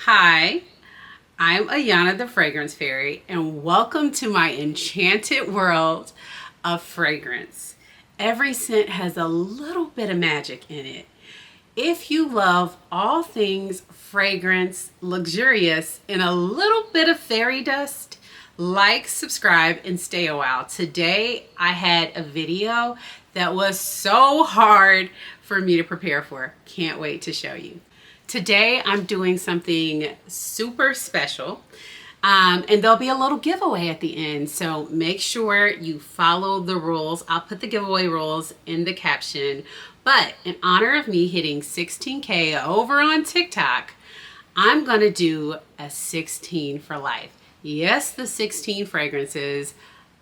Hi, I'm Ayana the Fragrance Fairy, and welcome to my enchanted world of fragrance. Every scent has a little bit of magic in it. If you love all things fragrance, luxurious, and a little bit of fairy dust, like, subscribe, and stay a while. Today, I had a video that was so hard for me to prepare for. Can't wait to show you. Today, I'm doing something super special. And there'll be a little giveaway at the end, so make sure you follow the rules. I'll put the giveaway rules in the caption. But in honor of me hitting 16K over on TikTok, I'm gonna do a 16 for life. Yes, the 16 fragrances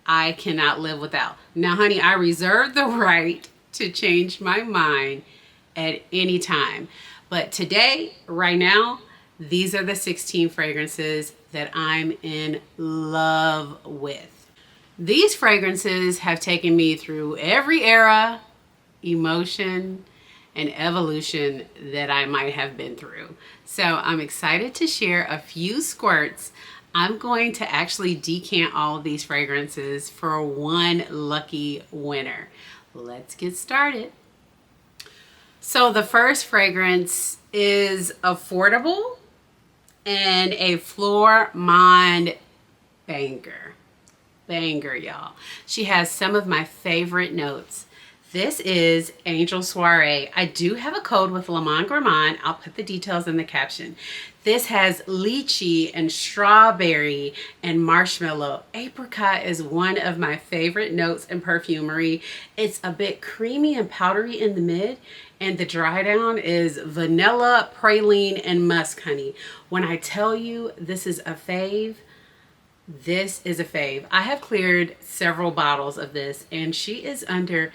I cannot live without. Now, honey, I reserve the right to change my mind at any time. But today, right now, these are the 16 fragrances that I'm in love with. These fragrances have taken me through every era, emotion, and evolution that I might have been through. So I'm excited to share a few squirts. I'm going to actually decant all of these fragrances for one lucky winner. Let's get started. So the first fragrance is affordable and a Flor Monde banger. Banger, y'all. She has some of my favorite notes. This is Angel Soiree. I do have a code with Le Monde Gourmand. I'll put the details in the caption. This has lychee and strawberry and marshmallow. Apricot is one of my favorite notes in perfumery. It's a bit creamy and powdery in the mid, and the dry down is vanilla, praline, and musk honey. When I tell you this is a fave, this is a fave. I have cleared several bottles of this, and she is under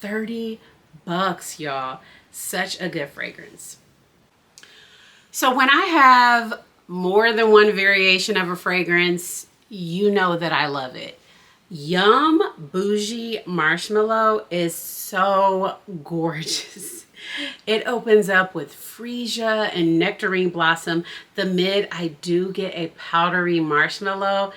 30 bucks, y'all. Such a good fragrance. So when I have more than one variation of a fragrance, you know that I love it. Yum Bougie Marshmallow is so gorgeous. It opens up with freesia and nectarine blossom. The mid, I do get a powdery marshmallow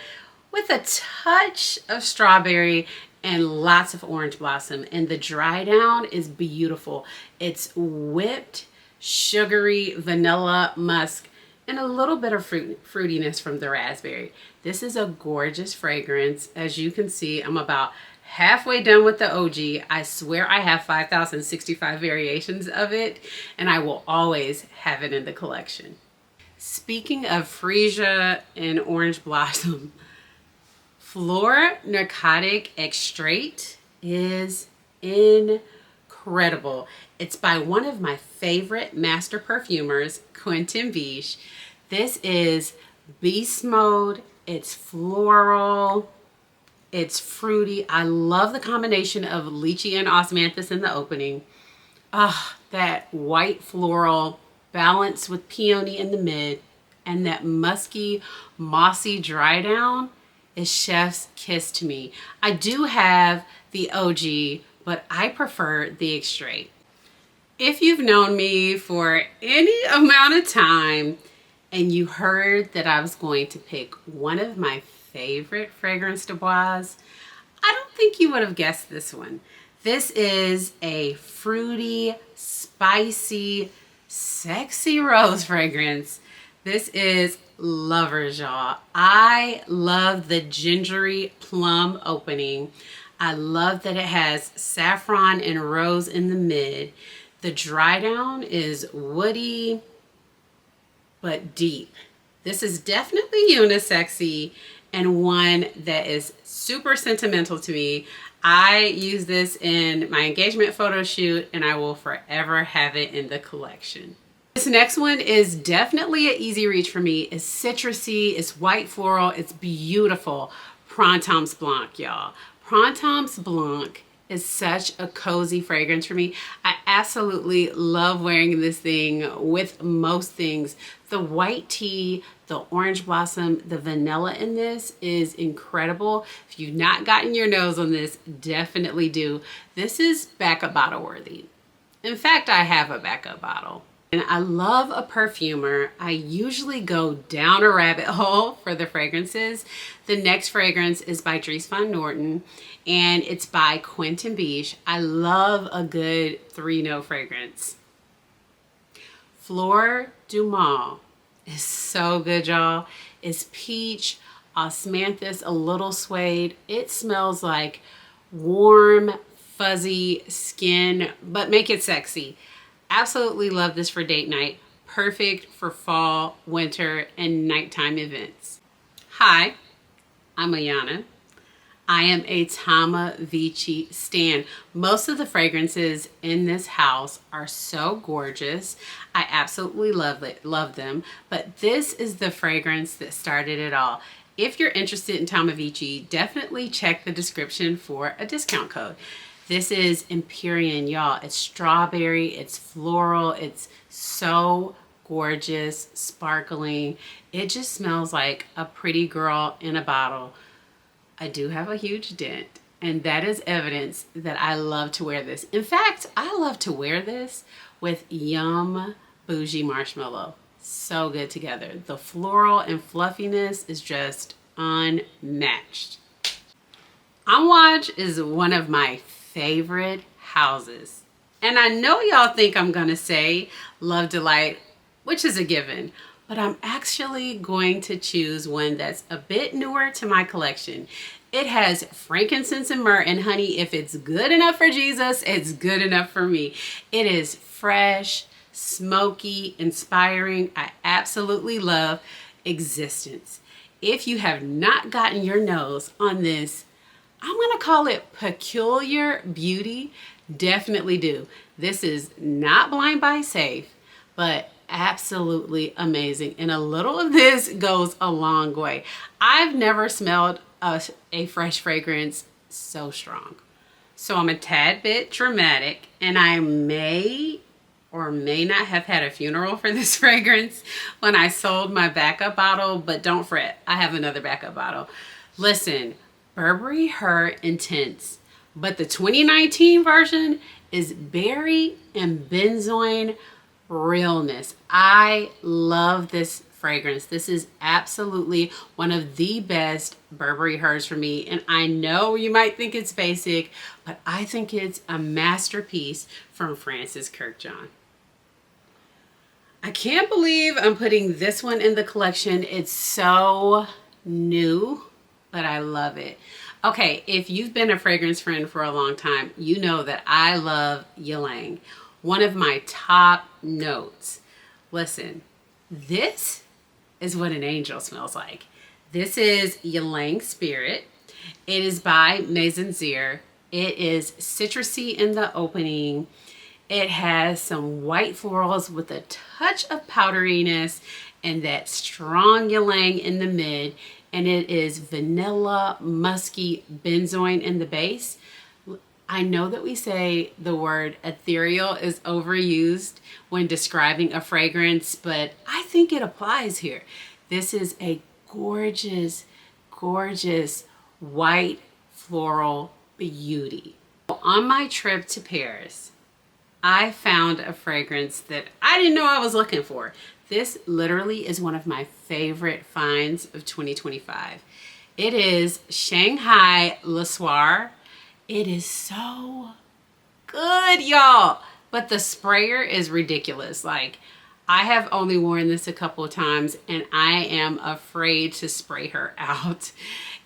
with a touch of strawberry and lots of orange blossom. And the dry down is beautiful. It's whipped, sugary vanilla musk and a little bit of fruitiness from the raspberry. This is a gorgeous fragrance. As you can see, I'm about halfway done with the OG. I swear I have 5,065 variations of it, and I will always have it in the collection. Speaking of freesia and orange blossom, Flor Narcotic Extrait is incredible. It's by one of my favorite master perfumers, Quentin Biche. This is beast mode. It's floral. It's fruity. I love the combination of lychee and osmanthus in the opening. That white floral balance with peony in the mid, and that musky, mossy dry down is chef's kiss to me. I do have the OG, but I prefer the Extrait. If you've known me for any amount of time and you heard that I was going to pick one of my favorite fragrance de bois, I don't think you would have guessed this one. This is a fruity, spicy, sexy rose fragrance. This is Lovers, y'all. I love the gingery plum opening. I love that it has saffron and rose in the mid. The dry down is woody but deep. This is definitely unisexy and one that is super sentimental to me. I use this in my engagement photo shoot, and I will forever have it in the collection. This next one is definitely an easy reach for me. It's citrusy, it's white floral, it's beautiful. Printemps Blanc, y'all. Printemps Blanc is such a cozy fragrance for me. I absolutely love wearing this thing with most things. The white tea, the orange blossom, the vanilla in this is incredible. If you've not gotten your nose on this, definitely do. This is backup bottle worthy. In fact, I have a backup bottle. And I love a perfumer. I usually go down a rabbit hole for the fragrances. The next fragrance is by Dries Van Noten, and it's by Quentin Beige. I love a good 3-note fragrance. Fleur du Mal is so good, y'all. It's peach, osmanthus, a little suede. It smells like warm, fuzzy skin, but make it sexy. Absolutely love this for date night. Perfect for fall, winter, and nighttime events. Hi, I'm Ayana. I am a Tama Vici stan. Most of the fragrances in this house are so gorgeous. I absolutely love them. But this is the fragrance that started it all. If you're interested in Tama Vici, definitely check the description for a discount code. This is Empyrean, y'all. It's strawberry, it's floral, it's so gorgeous, sparkling. It just smells like a pretty girl in a bottle. I do have a huge dent, and that is evidence that I love to wear this. In fact, I love to wear this with Yum Bougie Marshmallow. So good together. The floral and fluffiness is just unmatched. Amouage is one of my favorite houses. And I know y'all think I'm gonna say Love Delight, which is a given, but I'm actually going to choose one that's a bit newer to my collection. It has frankincense and myrrh and honey. If it's good enough for Jesus, it's good enough for me. It is fresh, smoky, inspiring. I absolutely love Existence. If you have not gotten your nose on this, I'm gonna call it peculiar beauty, definitely do. This is not blind buy safe, but absolutely amazing. And a little of this goes a long way. I've never smelled a fresh fragrance so strong. So I'm a tad bit dramatic, and I may or may not have had a funeral for this fragrance when I sold my backup bottle, but don't fret, I have another backup bottle. Listen, Burberry Her Intense, but the 2019 version is berry and benzoin realness. I love this fragrance. This is absolutely one of the best Burberry Hers for me. And I know you might think it's basic, but I think it's a masterpiece from Francis Kurkdjian. I can't believe I'm putting this one in the collection. It's so new, but I love it. Okay, if you've been a fragrance friend for a long time, you know that I love ylang. One of my top notes. Listen, this is what an angel smells like. This is Ylang Spirit. It is by Maison Zir. It is citrusy in the opening. It has some white florals with a touch of powderiness and that strong ylang in the mid. And it is vanilla, musky, benzoin in the base. I know that we say the word ethereal is overused when describing a fragrance, but I think it applies here. This is a gorgeous, gorgeous white floral beauty. On my trip to Paris, I found a fragrance that I didn't know I was looking for. This literally is one of my favorite finds of 2025. It is Shanghai Le Soir. It is so good, y'all. But the sprayer is ridiculous. Like, I have only worn this a couple of times and I am afraid to spray her out.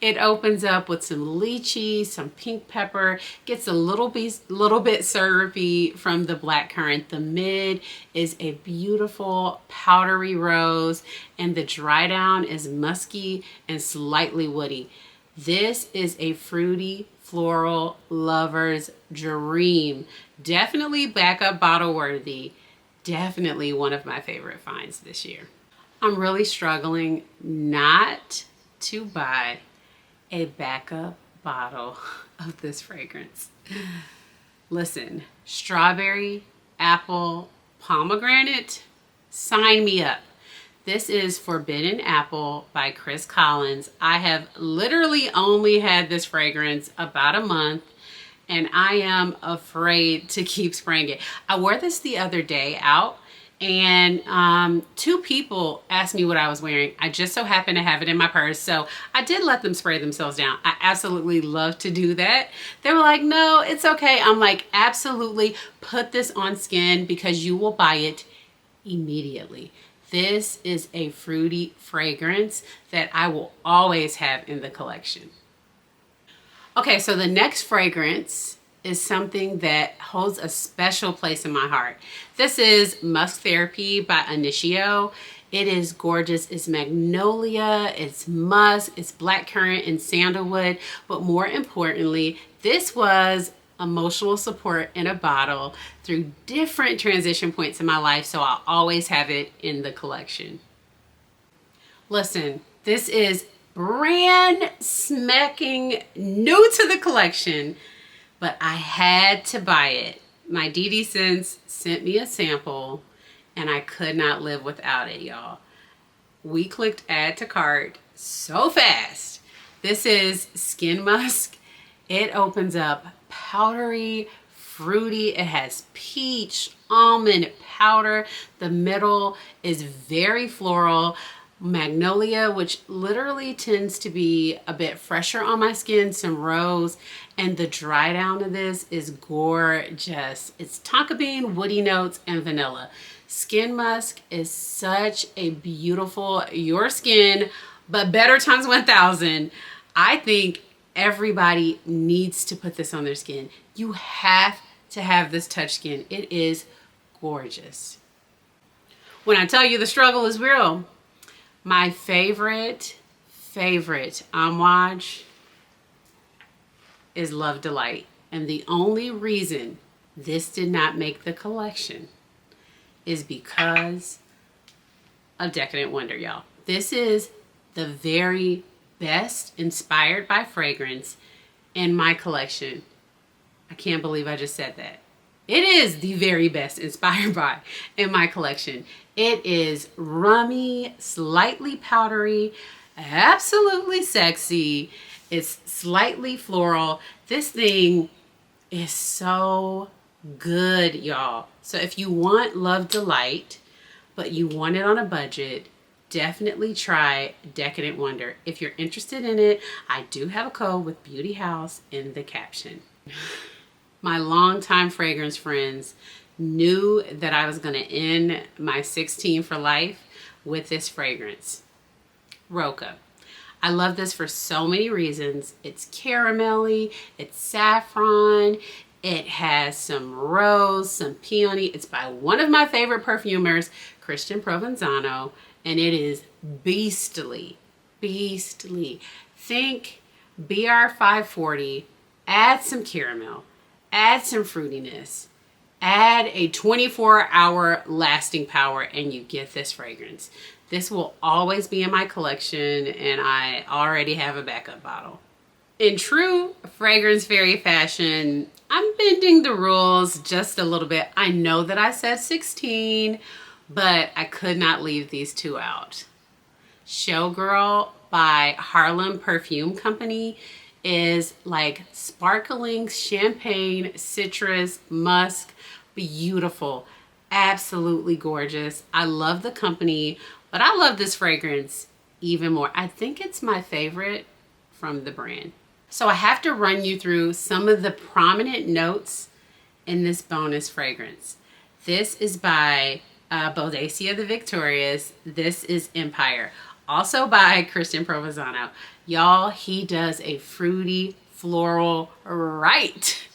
It opens up with some lychee, some pink pepper, gets a little bit syrupy from the blackcurrant. The mid is a beautiful powdery rose, and the dry down is musky and slightly woody. This is a fruity floral lover's dream. Definitely backup bottle worthy. Definitely one of my favorite finds this year. I'm really struggling not to buy a backup bottle of this fragrance. Listen, strawberry, apple, pomegranate, sign me up. This is Forbidden Apple by Chris Collins. I have literally only had this fragrance about a month, and I am afraid to keep spraying it. I wore this the other day out, And two people asked me what I was wearing. I just so happened to have it in my purse, so I did let them spray themselves down. I absolutely love to do that. They were like, no, it's okay. I'm like, absolutely, put this on skin because you will buy it immediately. This is a fruity fragrance that I will always have in the collection. Okay, so the next fragrance is something that holds a special place in my heart. This is Musk Therapy by Initio. It is gorgeous. It's magnolia, it's musk, it's blackcurrant and sandalwood, but more importantly, this was emotional support in a bottle through different transition points in my life, so I'll always have it in the collection. Listen, this is brand smacking new to the collection, but I had to buy it. My DD Sense sent me a sample and I could not live without it, y'all. We clicked add to cart so fast. This is Skin Musk. It opens up powdery, fruity. It has peach, almond powder. The middle is very floral. Magnolia, which literally tends to be a bit fresher on my skin, some rose, and the dry down of this is gorgeous. It's tonka bean, woody notes, and vanilla. Skin Musk is such a beautiful, your skin, but better times 1000. I think everybody needs to put this on their skin. You have to have this touch skin. It is gorgeous. When I tell you the struggle is real, my favorite homage is Love Delight. And the only reason this did not make the collection is because of Decadent Wonder, y'all. This is the very best inspired by fragrance in my collection. I can't believe I just said that. It is the very best inspired by in my collection. It is rummy, slightly powdery, absolutely sexy. It's slightly floral. This thing is so good, y'all. So if you want Love Delight, but you want it on a budget, definitely try Decadent Wonder. If you're interested in it, I do have a code with Beauty House in the caption. My longtime fragrance friends knew that I was going to end my 16 for life with this fragrance, Roca. I love this for so many reasons. It's caramelly, it's saffron, it has some rose, some peony. It's by one of my favorite perfumers, Christian Provenzano, and it is beastly, beastly. Think BR 540, add some caramel, add some fruitiness, add a 24-hour lasting power, and you get this fragrance. This will always be in my collection, and I already have a backup bottle. In true Fragrance Fairy fashion, I'm bending the rules just a little bit. I know that I said 16, but I could not leave these two out. Showgirl by Harlem Perfume Company is like sparkling champagne, citrus, musk, beautiful, absolutely gorgeous. I love the company, but I love this fragrance even more. I think it's my favorite from the brand. So I have to run you through some of the prominent notes in this bonus fragrance. This is by Bodacia the Victorious. This is Empire. Also by Christian Provenzano. Y'all, he does a fruity floral right.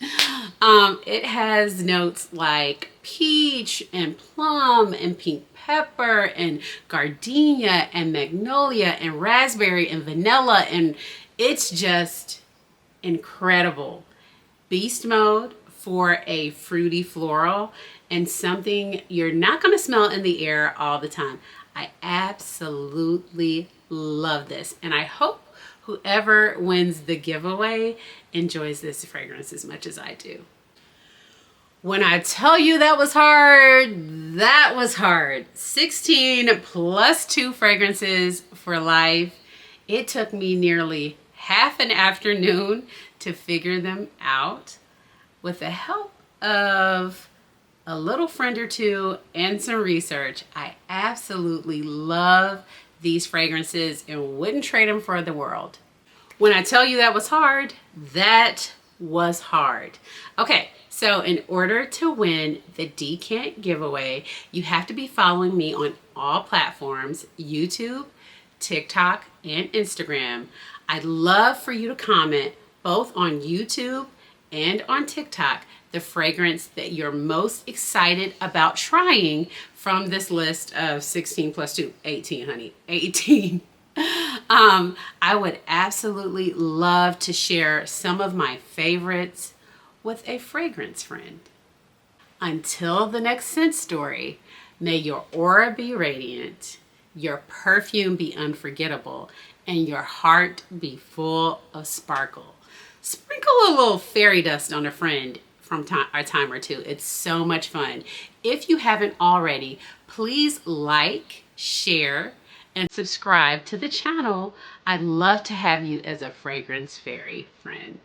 It has notes like peach and plum and pink pepper and gardenia and magnolia and raspberry and vanilla, and it's just incredible. Beast mode for a fruity floral and something you're not going to smell in the air all the time. I absolutely love this, and I hope whoever wins the giveaway enjoys this fragrance as much as I do. When I tell you that was hard. 16 plus 2 fragrances for life. It took me nearly half an afternoon to figure them out with the help of a little friend or two, and some research, I absolutely love these fragrances and wouldn't trade them for the world. When I tell you that was hard, that was hard. Okay, so in order to win the decant giveaway, you have to be following me on all platforms, YouTube, TikTok, and Instagram. I'd love for you to comment both on YouTube and on TikTok the fragrance that you're most excited about trying from this list of 16 plus 2, 18, honey, 18. I would absolutely love to share some of my favorites with a fragrance friend. Until the next scent story, may your aura be radiant, your perfume be unforgettable, and your heart be full of sparkle. Sprinkle a little fairy dust on a friend from a time or two. It's so much fun. If you haven't already, please like, share, and subscribe to the channel. I'd love to have you as a fragrance fairy friend.